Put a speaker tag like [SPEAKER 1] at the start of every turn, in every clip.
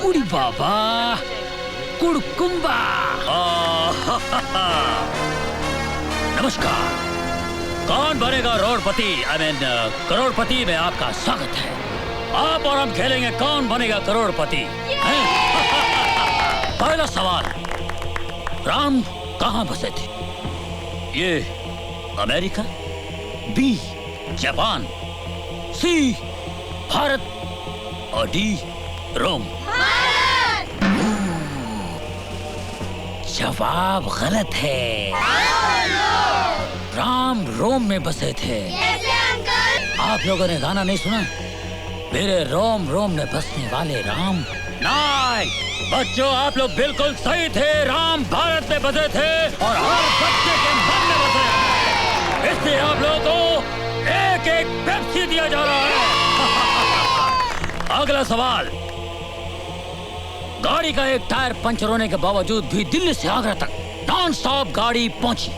[SPEAKER 1] कुड़ी बाबा कुड़कुम्बा। नमस्कार। कौन बनेगा रोडपति करोड़पति में आपका स्वागत है। आप और हम खेलेंगे कौन बनेगा करोड़पति। पहला सवाल, राम कहाँ बसे थे? ये अमेरिका, बी जापान, सी भारत और डी रोम। जवाब गलत है। राम रोम में बसे थे। आप लोगों ने गाना नहीं सुना? मेरे रोम रोम में बसने वाले राम। नहीं बच्चों, आप लोग बिल्कुल सही थे। राम भारत में बसे थे और हर बच्चे के मन में बसे हैं। इसलिए आप लोगों को एक एक पेप्सी दिया जा रहा है। अगला सवाल, गाड़ी का एक टायर पंचर होने के बावजूद भी दिल्ली से आगरा तक नॉन स्टॉप गाड़ी पहुंची।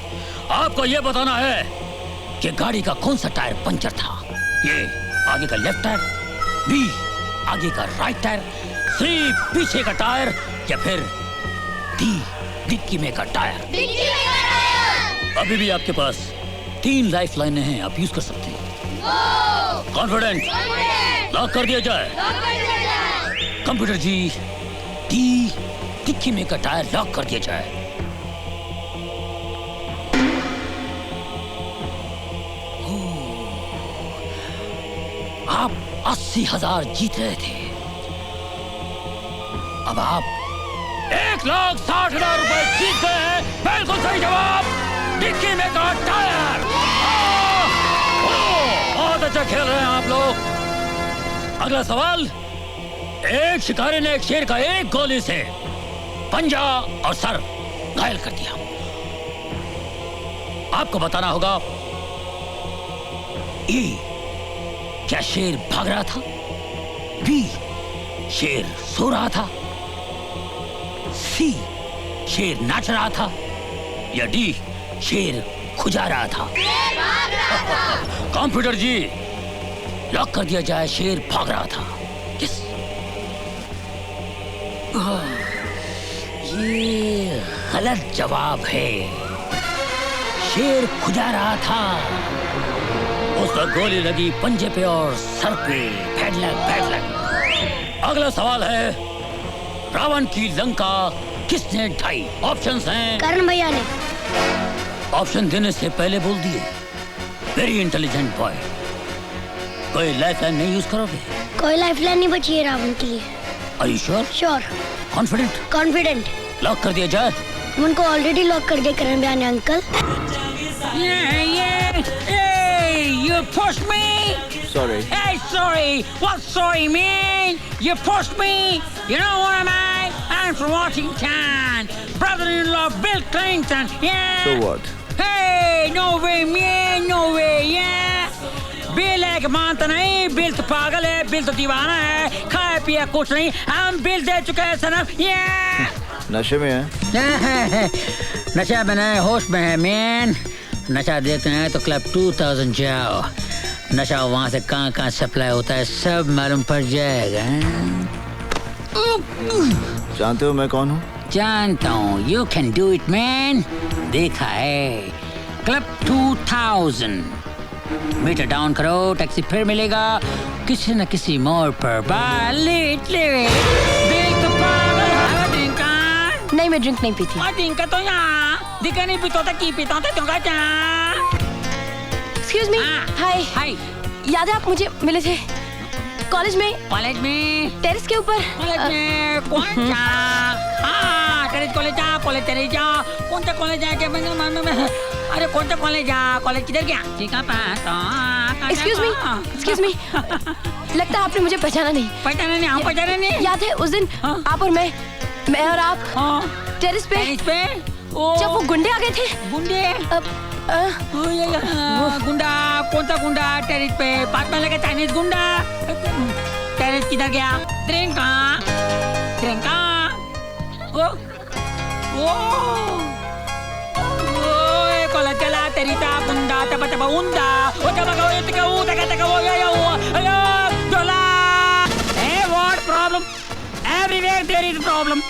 [SPEAKER 1] आपको यह बताना है कि गाड़ी का कौन सा टायर पंचर था। ये आगे का लेफ्ट टायर, बी आगे का राइट टायर, सी पीछे का टायर या फिर डी डिक्की में का टायर। अभी भी आपके पास 3 लाइफ लाइनें हैं, आप यूज कर सकते हैं। कॉन्फिडेंट? लॉक कर दिया जाए। कंप्यूटर जी, डी डिक्की में का टायर लॉक कर दिया जाए। आप 80,000 जीत रहे थे। अब आप 1,60,000 रुपए जीत गए हैं। बिल्कुल सही जवाब, डिक्की में का टायर। बहुत अच्छा खेल रहे हैं आप लोग। अगला सवाल, एक शिकारी ने एक शेर का एक गोली से पंजा और सर घायल कर दिया। आपको बताना होगा, ए क्या शेर भाग रहा था, बी शेर सो रहा था, सी शेर नाच रहा था या डी शेर खुजा रहा था। कंप्यूटर जी, लॉक कर दिया जाए। शेर भाग रहा था। यस, ये गलत जवाब है। शेर खुजा रहा था। उसका गोली लगी पंजे पे और सर पे। Bad luck, bad luck. अगला सवाल है, रावण की लंका किसने ढाई? ऑप्शंस हैं।
[SPEAKER 2] कर्ण भैया ने।
[SPEAKER 1] ऑप्शन देने से पहले बोल दिए। Very intelligent boy. कोई लाइफलाइन नहीं यूज करोगे?
[SPEAKER 2] कोई लाइफलाइन नहीं बची है रावण के लिए।
[SPEAKER 1] Are you sure?
[SPEAKER 2] Sure.
[SPEAKER 1] Confident?
[SPEAKER 2] Confident.
[SPEAKER 1] Lock कर दिया जाए।
[SPEAKER 2] उनको ऑलरेडी लॉक कर दिया करण भैया ने uncle.
[SPEAKER 1] You pushed me.
[SPEAKER 3] Sorry.
[SPEAKER 1] Hey, sorry. What sorry, man? You pushed me. You know what am I? I'm from Washington. Brother-in-law Bill Clinton. Yeah.
[SPEAKER 3] So what?
[SPEAKER 1] Hey, no way, man. No way, yeah. Bill है कि मानता नहीं। Bill तो पागल है, bill तो दीवाना है। खाया पिया कुछ नहीं, हम बिल दे चुके हैं सनम।
[SPEAKER 3] नशे में है?
[SPEAKER 1] नशा में नहीं, होश में है मैन। नशा देते हैं तो क्लब 2000 जाओ। नशा वहाँ से कहाँ सप्लाई होता है सब मालूम पड़ जाएगा।
[SPEAKER 3] जानते हो मैं कौन हूँ?
[SPEAKER 1] जानता हूँ। You can do it man। देखा है। क्लब 2000। मीटर डाउन करो, टैक्सी फिर मिलेगा किसी न किसी मोड़ पर। लेट देख तो पागल है।
[SPEAKER 2] नहीं, मैं ड्रिंक नहीं पीती।
[SPEAKER 1] ड्रिंक तो यहाँ दिखा नहीं पीता था की पीता था तुमका।
[SPEAKER 2] Excuse me. Hi hi. याद है आप मुझे मिले थे कॉलेज में? टेरेस के ऊपर।
[SPEAKER 1] कॉलेज में कौन सा? हाँ, टेरेस कॉलेज जा, कॉलेज टेरेस जा। कौन सा कॉलेज है? अरे कौन सा कॉलेज जा? कॉलेज किधर गया?
[SPEAKER 2] Excuse me. लगता है आपने मुझे पहचाना नहीं।
[SPEAKER 1] हम पहचाने नहीं।
[SPEAKER 2] याद है उस दिन आप और मैं और आप टेरेस पे जब वो गुंडे आ गए थे।
[SPEAKER 1] गुंडे? गुंडा? कौन सा गुंडा? टेरेस पे पास में लगे चाइनीज गुंडा। टेरेस किधर गया? ट्रेन कहाँ? कॉलेज चला तेरी ता गुंडा तब उंडा। What problem? Everywhere there is problem.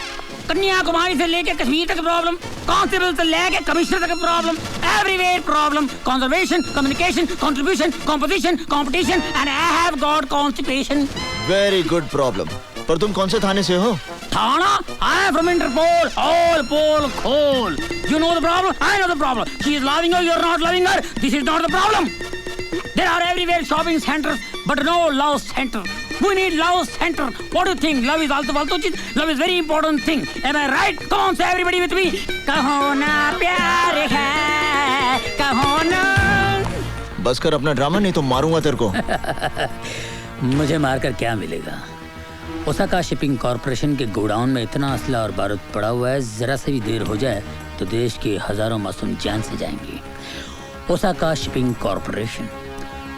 [SPEAKER 1] Kanyakumari से लेके कश्मीर तक प्रॉब्लम, कांस्टेबल से लेके कमिश्नर तक problem, everywhere problem. Conservation, communication, contribution, composition, competition and I have got constipation.
[SPEAKER 3] Very good problem. पर तुम कौन से थाने से हो?
[SPEAKER 1] थाना? I am from Interpol, all पोल खोल। You know the problem, I know the problem. She is loving you, you are not loving her, this is not the problem. There are everywhere shopping centers, but no love center. We need love center. What do you think? Love is also फालतू चीज. Love is very important thing. Am I right? Come on, say everybody with me. कहो ना प्यार है, कहो ना।
[SPEAKER 3] बस कर अपना ड्रामा, नहीं तो मारूंगा तेरे को।
[SPEAKER 1] मुझे मारकर क्या मिलेगा? ओसाका शिपिंग कॉर्पोरेशन के गोडाउन में इतना असला और बारूद पड़ा हुआ है, जरा से भी देर हो जाए तो देश के हजारों मासूम जान से जाएंगे। Osaka shipping corporation.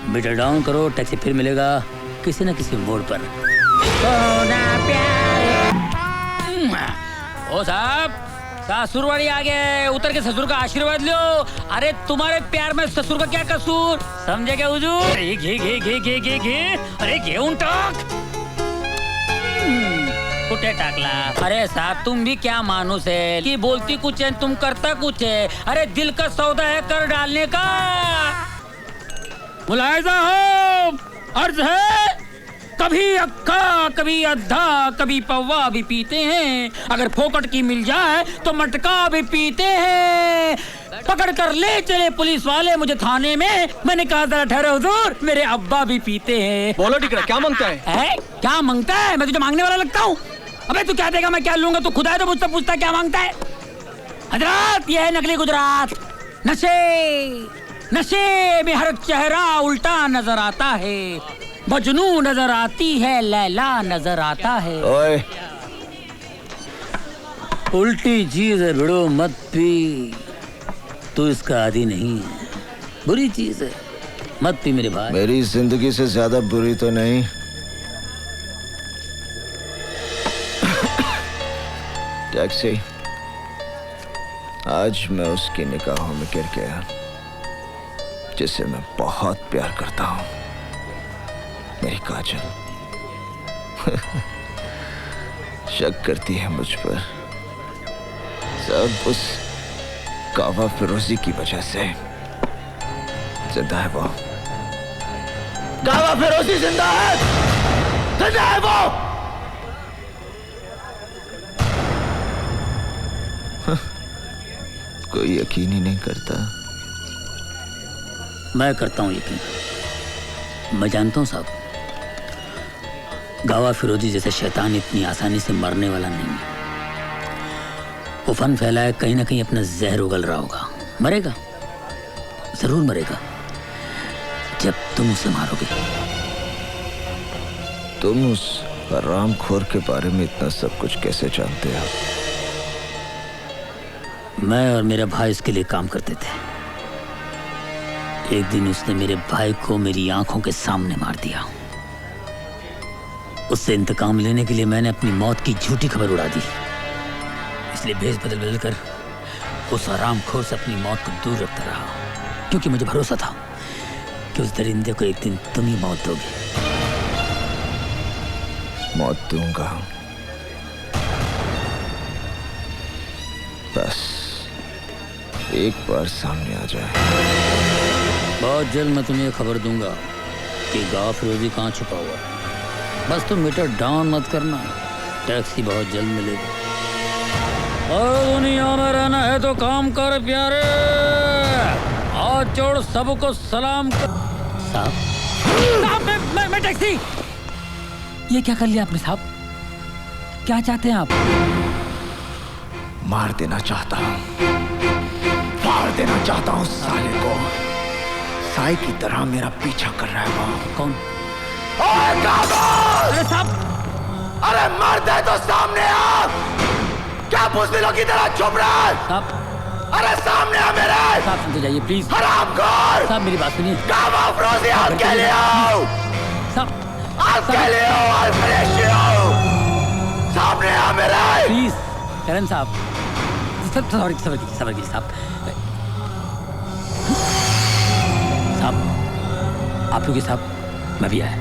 [SPEAKER 1] Meter down करो, टैक्सी फिर मिलेगा किसी न किसी मोड़ पर। ओ साहब, ससुरवाड़ी आ गए, उतर के ससुर का आशीर्वाद लो। अरे तुम्हारे प्यार में ससुर का क्या कसूर, समझे क्या हुजूर? घे घे घे घे घे घे, अरे घेऊन टाक। कुठे टाकला? अरे साहब तुम भी क्या मानुस है कि बोलती कुछ है तुम करता कुछ है। अरे दिल का सौदा है कर डालने का। मुलायजा हो, अर्ज है, कभी अक्का कभी अद्धा कभी पौवा भी पीते हैं, अगर फोकट की मिल जाए तो मटका भी पीते हैं। पकड़ कर ले चले पुलिस वाले मुझे थाने में, मैंने कहा जरा ठहरे हुजूर, मेरे अब्बा भी पीते हैं।
[SPEAKER 4] बोलो टिकरा, क्या मांगता है?
[SPEAKER 1] क्या मांगता है? मैं तुझे मांगने वाला लगता हूँ? अबे तू क्या देगा मैं क्या लूंगा? तू खुदा है तो मुझसे पूछता क्या मांगता है? हजरात, ये है नकली गुजरात। नशे में हर चेहरा उल्टा नजर आता है, मजनू नजर आती है, लैला नजर आता है।
[SPEAKER 3] ओए,
[SPEAKER 1] उल्टी चीज है भिड़ो मत पी, तू इसका आदी नहीं है, बुरी चीज है, मत पी मेरे भाई।
[SPEAKER 3] मेरी जिंदगी से ज्यादा बुरी तो नहीं। टैक्सी। आज मैं उसकी निगाहों में गिर गया जिसे मैं बहुत प्यार करता हूं, मेरी काजल। शक करती है मुझ पर, सब उस कावा फिरोजी की वजह से। जिंदा है वो, कावा फिरोजी जिंदा है, जिंदा है वो। कोई यकीन ही नहीं करता।
[SPEAKER 1] मैं करता हूँ यकीन। मैं जानता हूँ साहब, गावा फिरोजी जैसे शैतान इतनी आसानी से मरने वाला नहीं है। वो फन फैलाए कहीं ना कहीं अपना जहर उगल रहा होगा। मरेगा, जरूर मरेगा, जब तुम उसे मारोगे।
[SPEAKER 3] तुम उस हरामखोर के बारे में इतना सब कुछ कैसे जानते हो?
[SPEAKER 1] मैं और मेरा भाई इसके लिए काम करते थे। एक दिन उसने मेरे भाई को मेरी आंखों के सामने मार दिया। उससे इंतकाम लेने के लिए मैंने अपनी मौत की झूठी खबर उड़ा दी। इसलिए भेष बदल बदल कर उस हरामखोर से अपनी मौत को दूर रखता रहा, क्योंकि मुझे भरोसा था कि उस दरिंदे को एक दिन तुम ही मौत दोगे।
[SPEAKER 3] मौत दूंगा, बस एक बार सामने आ जाए।
[SPEAKER 1] बहुत जल्द मैं तुम्हें खबर दूंगा कि गावा फिरोजी कहाँ छुपा हुआ है। बस तुम मीटर डाउन मत करना, टैक्सी बहुत जल्द मिलेगी। और दुनिया में रहना है तो काम कर प्यारे, हाथ जोड़ सबको सलाम कर। साहब, मैं टैक्सी। ये क्या कर लिया आपने साहब? क्या चाहते हैं आप?
[SPEAKER 3] मार देना चाहता हूँ, मार देना चाहता हूँ साले को। साई की तरह मेरा पीछा कर रहा है वो।
[SPEAKER 1] कौन?
[SPEAKER 3] अरे
[SPEAKER 1] साहब,
[SPEAKER 3] अरे मार दे तो सामने आ। क्या बुज़दिलों की तरह चुप रहा है?
[SPEAKER 1] साहब,
[SPEAKER 3] अरे सामने आ मेरे।
[SPEAKER 1] साहब सुनते जाइए प्लीज।
[SPEAKER 3] हरामखोर।
[SPEAKER 1] साहब मेरी बात सुनिए।
[SPEAKER 3] गावा फिरोजी आप के लिए आओ।
[SPEAKER 1] साहब
[SPEAKER 3] आप के लिए आओ, सामने आ मेरे।
[SPEAKER 1] प्लीज करण साहब, सबर कीजिए साहब। साहब आप लोग साहब, मैं भी आया।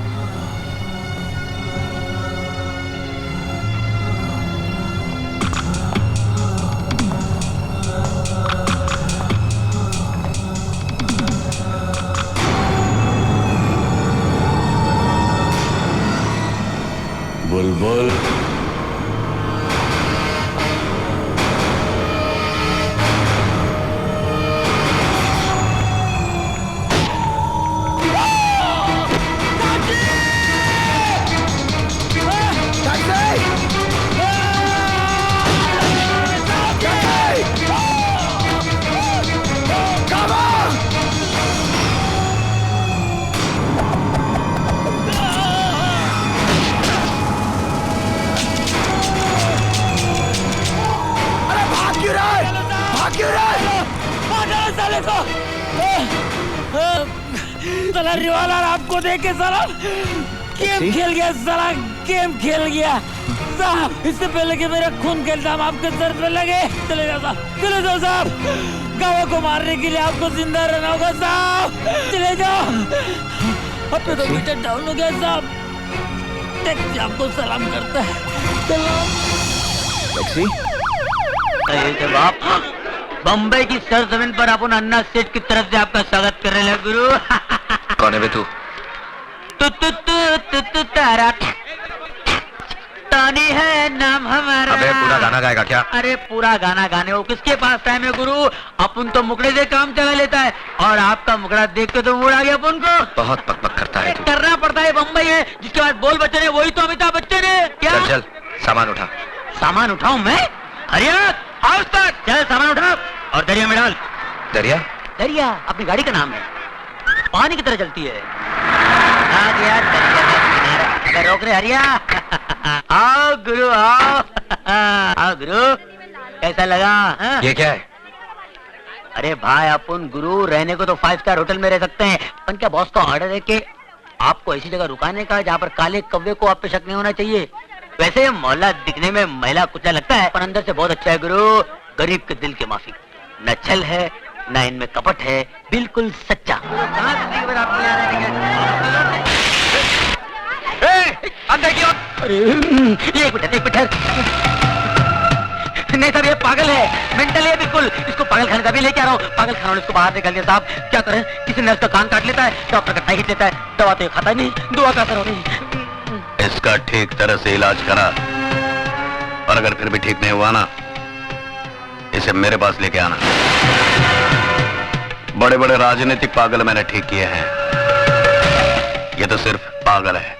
[SPEAKER 4] बुलबुल
[SPEAKER 1] साला रिवालर आपको देख के साला गेम खेल गया, साला गेम खेल गया साहब। इससे पहले कि मेरा खून का इल्जाम आपके सर पे लगे, चले जाओ साहब, चले जाओ साहब। गाँव को मारने के लिए आपको जिंदा रहना होगा साहब, चले जाओ। अब तो मीटर डाउन हो गया साहब। टैक्सी आपको सलाम करता है, सलाम।
[SPEAKER 3] टैक्सी
[SPEAKER 5] बाप बम्बई की सरजमीन पर अपन अन्ना सेठ की तरफ से आपका स्वागत कर रहे हैं गुरु।
[SPEAKER 3] कौन है बे तू?
[SPEAKER 5] तारा तानी है नाम हमारा।
[SPEAKER 3] अबे पूरा गाना गाएगा क्या?
[SPEAKER 5] अरे पूरा गाना गाने हो किसके पास टाइम है गुरु, अपन तो मुकड़े से काम चला लेता है और आपका मुकड़ा देख के तो मूड आ गया अपन को।
[SPEAKER 3] बहुत पक करता है तू।
[SPEAKER 5] करना पड़ता है, बम्बई है, जिसके बाद बोल बच्चन है वही तो अमिताभ बच्चन है क्या?
[SPEAKER 3] चल चल सामान उठा।
[SPEAKER 5] सामान उठाऊं मैं? हरिया आओ तक चल सामान उठा और दरिया में डाल।
[SPEAKER 3] दरिया?
[SPEAKER 5] दरिया अपनी गाड़ी का नाम है, पानी की तरह चलती है। आ गया दरिया का किनारा, अगर रोक रहे हरिया। आओ गुरु आओ। आओ गुरु, कैसा लगा हा?
[SPEAKER 3] ये क्या है?
[SPEAKER 5] अरे भाई अपन गुरु रहने को तो 5 स्टार होटल में रह सकते हैं, पर क्या बॉस का ऑर्डर है कि आपको ऐसी जगह रुकाने का जहाँ पर काले कौवे को आप पे शक नहीं होना चाहिए। वैसे मोहल्ला दिखने में महिला कुचला लगता है पर अंदर से बहुत अच्छा है गुरु, गरीब के दिल के माफिक। न छल है न इनमें कपट है, बिल्कुल सच्चा। अंदर की ओर। अरे एक मिनट नहीं साहब, ये पागल है, मेंटल है बिल्कुल। इसको पागल खाने का भी लेके आ रहा हूँ, पागल खाना इसको बाहर निकाल दिया साहब। क्या करें, किसी नर्स का कान काट लेता है, डॉक्टर का खींच लेता है, दवा तो खाता नहीं, दुआ का असर हो नहीं।
[SPEAKER 4] इसका ठीक तरह से इलाज करा और अगर फिर भी ठीक नहीं हुआ ना, इसे मेरे पास लेके आना। बड़े बड़े राजनीतिक पागल मैंने ठीक किए हैं, ये तो सिर्फ पागल है।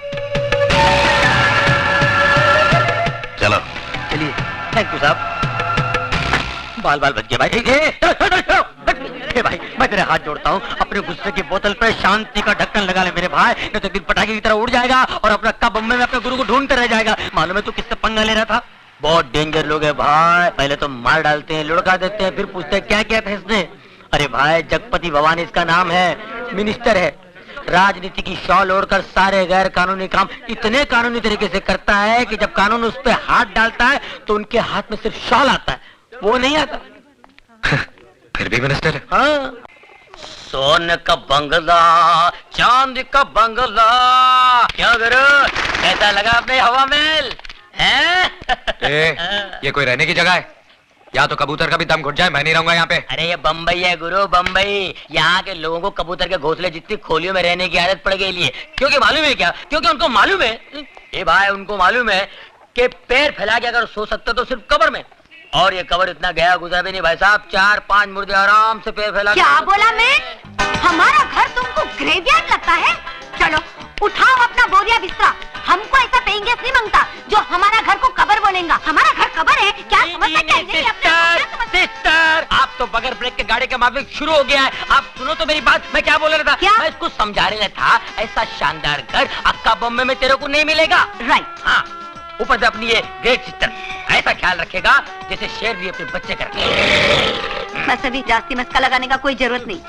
[SPEAKER 4] चलो
[SPEAKER 5] चलिए, थैंक यू साहब। बाल बाल बच गए भाई। हे भाई मैं तेरे हाथ जोड़ता हूँ, अपने गुस्से की बोतल पे शांति का ढक्कन लगा ले मेरे भाई, नहीं तो दिन पटाखे की तरह उड़ जाएगा और अपना कब बम्बे में अपने गुरु को ढूंढते रह जाएगा। मालूम है तू किससे पंगा ले रहा था? बहुत डेंजर लोग है भाई, पहले तो मार डालते हैं, लुढ़का देते हैं, फिर पूछते हैं क्या किया था इसने। अरे भाई जगपति भवानी इसका नाम है, मिनिस्टर है, राजनीति की शॉल ओढ़कर सारे गैर कानूनी काम इतने कानूनी तरीके से करता है कि जब कानून उस पर हाथ डालता है तो उनके हाथ में सिर्फ शॉल आता है, वो नहीं आता।
[SPEAKER 3] फिर भी मिनिस्टर है।
[SPEAKER 5] हाँ। सोने का बंगला, चांदी का बंगला, क्या गुरु कैसा लगा अपने हवा महल?
[SPEAKER 3] ये कोई रहने की जगह है? या तो कबूतर का भी दम घुट जाए, मैं नहीं रहूंगा यहाँ पे।
[SPEAKER 5] अरे ये बम्बई है गुरु, बम्बई। यहाँ के लोगों को कबूतर के घोंसले जितनी खोलियों में रहने की आदत पड़ गई है। क्योंकि मालूम है क्या, क्योंकि उनको मालूम है, ये भाई उनको मालूम है कि पैर फैला के अगर सो सकते तो सिर्फ कब्र में, और ये कब्र इतना गया गुजरा भी नहीं भाई साहब, 4-5 मुर्दे आराम से पैर फैला।
[SPEAKER 2] क्या बोला मैं? हमारा घर तुमको ग्रेवयार्ड लगता है? चलो उठाओ अपना बोरिया बिस्तरा, हमको ऐसा पेइंग गेस्ट नहीं मांगता जो हमारा घर को कब्र बोलेगा। हमारा घर कब्र है क्या? समझ सकते हैं
[SPEAKER 5] सिस्टर, आप तो बगैर ब्रेक के गाड़ी का माफिक शुरू हो गया है। आप सुनो तो मेरी बात, मैं क्या बोल रहा था?
[SPEAKER 2] क्या?
[SPEAKER 5] मैं इसको समझा रहा था, ऐसा शानदार घर अक्का बम्बे में तेरे को नहीं मिलेगा।
[SPEAKER 2] राइट।
[SPEAKER 5] हाँ, ऊपर से अपनी ये ग्रेट सिस्टर ऐसा ख्याल रखेगा जैसे शेर भी अपने बच्चे का रखे।
[SPEAKER 2] बस अभी जास्ती मस्का लगाने का कोई जरूरत नहीं,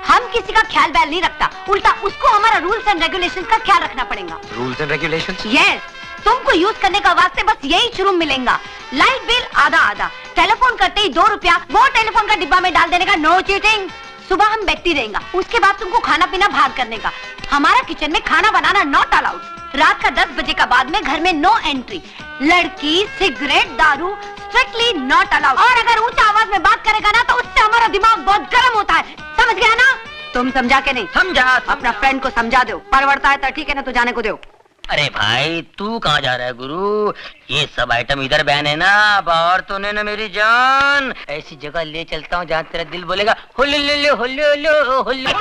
[SPEAKER 2] हम किसी का ख्याल बैल नहीं रखता, उल्टा उसको हमारा रूल्स एंड रेगुलेशंस का ख्याल रखना पड़ेगा।
[SPEAKER 3] Rules and regulations?
[SPEAKER 2] यस, तुमको यूज करने का वास्ते बस यही शुरू मिलेगा। लाइट बिल आधा आधा, टेलीफोन करते ही 2 रुपया वो टेलीफोन का डिब्बा में डाल देने का, नो चीटिंग। सुबह हम बैठती रहेगा, उसके बाद तुमको खाना पीना बाहर करने का, हमारा किचन में खाना बनाना नॉट अलाउड। रात का 10 बजे का बाद में घर में नो एंट्री, लड़की सिगरेट दारू स्ट्रिक्टली नॉट अलाउड, और अगर ऊंचा आवाज में बात करेगा ना तो उससे हमारा दिमाग बहुत गर्म होता है, समझ गया ना? तुम समझा के नहीं?
[SPEAKER 5] समझा।
[SPEAKER 2] अपना फ्रेंड को समझा दो, परवड़ता है तो ठीक है ना, तो जाने को दो।
[SPEAKER 5] अरे भाई तू कहाँ जा रहा है गुरु? ये सब आइटम इधर बैन है ना, बाहर तो नहीं ना मेरी जान। ऐसी जगह ले चलता हूँ जहाँ तेरा दिल बोलेगा होले ले ले होले ले होले।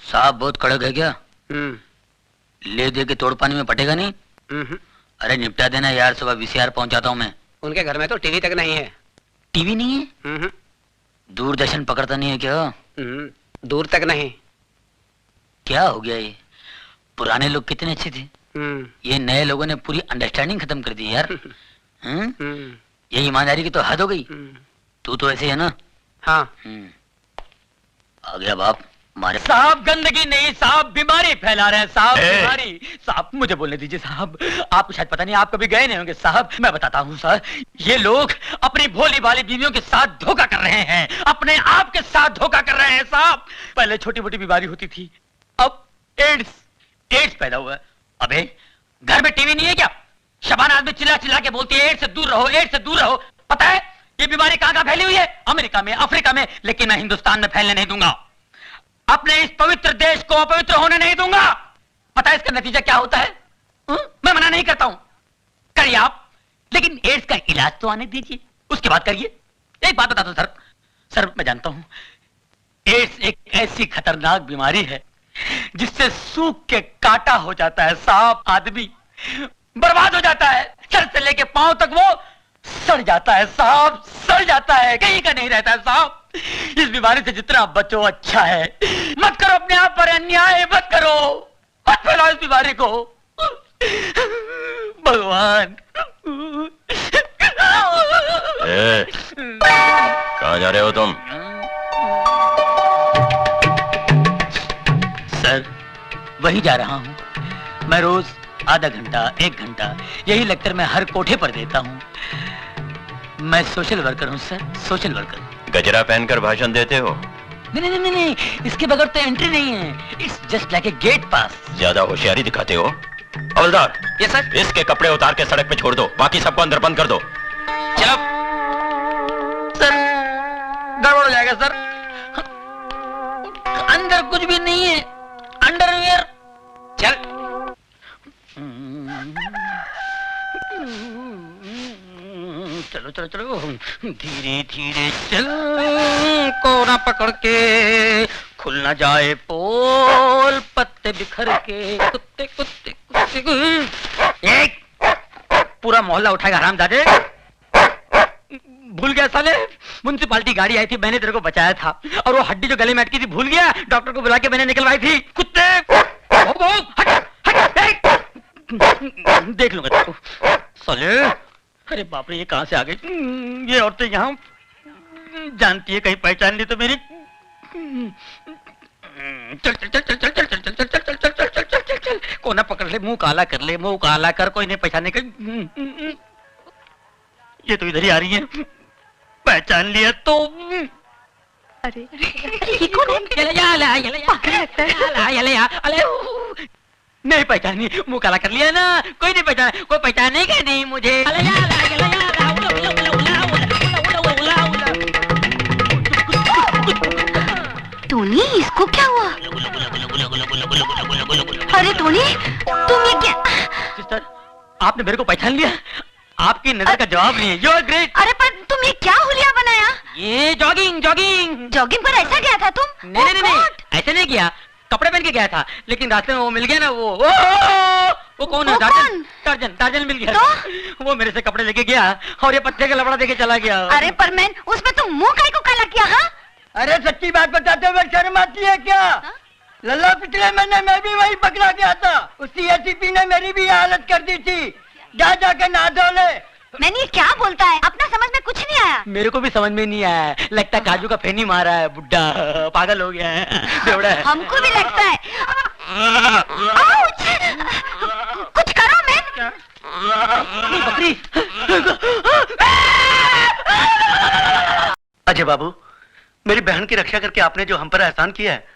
[SPEAKER 5] साहब बहुत कड़क है क्या? ले दे के तोड़ पानी में पटेगा नहीं? अरे निपटा देना यार, सुबह वीसीआर पहुंचाता हूँ मैं।
[SPEAKER 6] उनके घर में तो टीवी तक नहीं है।
[SPEAKER 5] टीवी नहीं है? दूरदर्शन पकड़ता नहीं है क्या?
[SPEAKER 6] दूर तक नहीं।
[SPEAKER 5] क्या हो गया ये? पुराने लोग कितने अच्छे थे, ये नए लोगों ने पूरी अंडरस्टैंडिंग खत्म कर दी यार। ये ईमानदारी की तो हद हो गई। तू तो ऐसे है ना?
[SPEAKER 6] हाँ।
[SPEAKER 5] आ गया बाप मारे।
[SPEAKER 1] साहब गंदगी नहीं, साहब बीमारी फैला रहे हैं साहब, बीमारी। साहब मुझे बोलने दीजिए साहब, आपको शायद पता नहीं, आप कभी गए नहीं होंगे साहब। मैं बताता हूँ सर, ये लोग अपनी भोली भाली बीवियों के साथ धोखा कर रहे हैं, अपने आप के साथ धोखा कर रहे हैं साहब। पहले छोटी मोटी बीमारी होती थी, अब एड्स पैदा हुआ है। अबे घर में टीवी नहीं है क्या? शबाना आदमी चिल्ला चिल्ला के बोलती है एड्स से दूर रहो, एड्स से दूर रहो। पता है ये बीमारी कहाँ कहाँ फैली हुई है? अमेरिका में, अफ्रीका में, लेकिन मैं हिंदुस्तान में फैलने नहीं दूंगा। अपने इस पवित्र देश को अपवित्र होने नहीं दूंगा। पता है इसका नतीजा क्या होता है? मैं मना नहीं करता हूं, करिए आप, लेकिन एड्स का इलाज तो आने दीजिए, उसके बाद करिए। एक बात बता दो सर, मैं जानता हूं एड्स एक ऐसी खतरनाक बीमारी है जिससे सूख के काटा हो जाता है साहब, आदमी बर्बाद हो जाता है, सर से लेके पांव तक वो सड़ जाता है साहब, सड़ जाता है, कहीं का नहीं रहता है साहब। इस बीमारी से जितना बचो अच्छा है। मत करो अपने आप पर अन्याय, मत करो, मत फैलाओ इस बीमारी को भगवान।
[SPEAKER 4] कहाँ जा रहे हो तुम?
[SPEAKER 5] सर वही जा रहा हूँ। मैं रोज आधा घंटा, 1 घंटा यही लेक्चर मैं हर कोठे पर देता हूँ। मैं सोशल वर्कर हूँ सर, सोशल वर्कर।
[SPEAKER 4] गजरा पहनकर भाषण देते हो?
[SPEAKER 5] नहीं, इसके बगैर तो एंट्री नहीं है। It's just like a gate pass.
[SPEAKER 4] ज्यादा होशियारी दिखाते हो। हवलदार,
[SPEAKER 5] ये सर,
[SPEAKER 4] इसके कपड़े उतार के सड़क पे छोड़ दो, बाकी सबको अंदर बंद कर दो।
[SPEAKER 5] चलो सर, गड़बड़ हो जाएगा सर, अंदर कुछ भी नहीं है, अंडरवियर। चल चलो चलो चलो, धीरे धीरे चल, कोना पकड़ के, खुल ना जाए पोल, पत्ते बिखर के, कुत्ते कुत्ते कुत्ते। एक पूरा मोहल्ला उठाएगा हरामजादे। भूल गया साले, म्युनिसिपालिटी गाड़ी आई थी, मैंने तेरे को बचाया था, और वो हड्डी जो गले में अटकी थी भूल गया, डॉक्टर को बुला के मैंने निकलवाई थी। कुत्ते देख लूंगा तेरे को साले। अरे बाप रे, ये कहां से आ गई? ये औरतें यहाँ जानती है, कहीं पहचान ली तो मेरी। चल चल चल चल चल चल चल चल चल चल चल चल चल चल चल, कोना पकड़ ले, मुंह काला कर ले, मुंह काला कर, कोई नहीं पहचानने का। ये तो इधर ही आ रही है, पहचान लिया तो।
[SPEAKER 2] अरे ये कौन है?
[SPEAKER 5] नहीं पहचानी, मुंह काला कर लिया ना, कोई नहीं पहचाना, कोई पहचानेगा नहीं मुझे।
[SPEAKER 2] टोनी, इसको क्या हुआ? अरे टोनी, तुम ये क्या?
[SPEAKER 5] सिस्टर, आपने मेरे को पहचान लिया? आपकी नजर का जवाब नहीं है। You are great.
[SPEAKER 2] अरे पर तुम ये क्या हुलिया बनाया?
[SPEAKER 5] ये जॉगिंग जॉगिंग
[SPEAKER 2] जॉगिंग पर ऐसा गया था तुम?
[SPEAKER 5] नहीं नहीं नहीं, ऐसे नहीं किया, कपड़े पहन के गया था, लेकिन रास्ते में वो मिल गया ना, वो कौन है? टार्जन मिल गया तो? वो मेरे से कपड़े लेके गया और ये पत्ते का लबड़ा देके चला गया।
[SPEAKER 2] अरे पर मैन, उसमें तुम मुंह काहे को काला किया? हाँ,
[SPEAKER 6] अरे सच्ची बात बताते हुए शर्म आती है क्या? लल्ला पिछले महीने मैं भी वही पकड़ा गया था, उसी एसीपी ने मेरी भी हालत कर दी थी। जा जाके नहा धो ले।
[SPEAKER 2] मैंने ये क्या बोलता है? अपना समझ में कुछ नहीं आया।
[SPEAKER 5] मेरे को भी समझ में नहीं आया, लगता है काजू का फेनी मारा है, बुड्ढा पागल हो गया है, बेवड़ा है।
[SPEAKER 2] हमको भी लगता है। कुछ करो मैन।
[SPEAKER 5] बकरी।
[SPEAKER 7] अजय बाबू, मेरी बहन की रक्षा करके आपने जो हम पर एहसान किया है,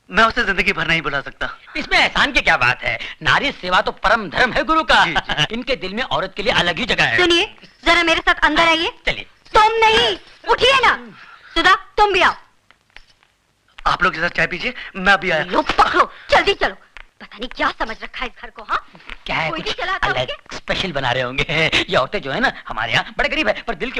[SPEAKER 7] मैं उसे जिंदगी भर नहीं भुला सकता।
[SPEAKER 5] इसमें एहसान की क्या बात है? नारी सेवा तो परम धर्म है गुरु का। इनके दिल में औरत के लिए अलग ही जगह है।
[SPEAKER 2] सुनिए, जरा मेरे साथ अंदर आइए।
[SPEAKER 5] चलिए।
[SPEAKER 2] तुम नहीं, उठिए ना। सुधा, तुम भी आओ।
[SPEAKER 7] आप लोग के साथ चाय पीजिए, मैं अभी आया।
[SPEAKER 2] लो पकड़ो, जल्दी चलो। पता नहीं क्या समझ रखा है इस घर को। हाँ,
[SPEAKER 5] क्या है,
[SPEAKER 2] कोई
[SPEAKER 5] कुछ
[SPEAKER 2] भी चलाता
[SPEAKER 5] अलग
[SPEAKER 2] होंगे।
[SPEAKER 5] स्पेशल बना रहे होंगे। ये औरतें जो है ना हमारे यहाँ बड़े गरीब है, पर दिल के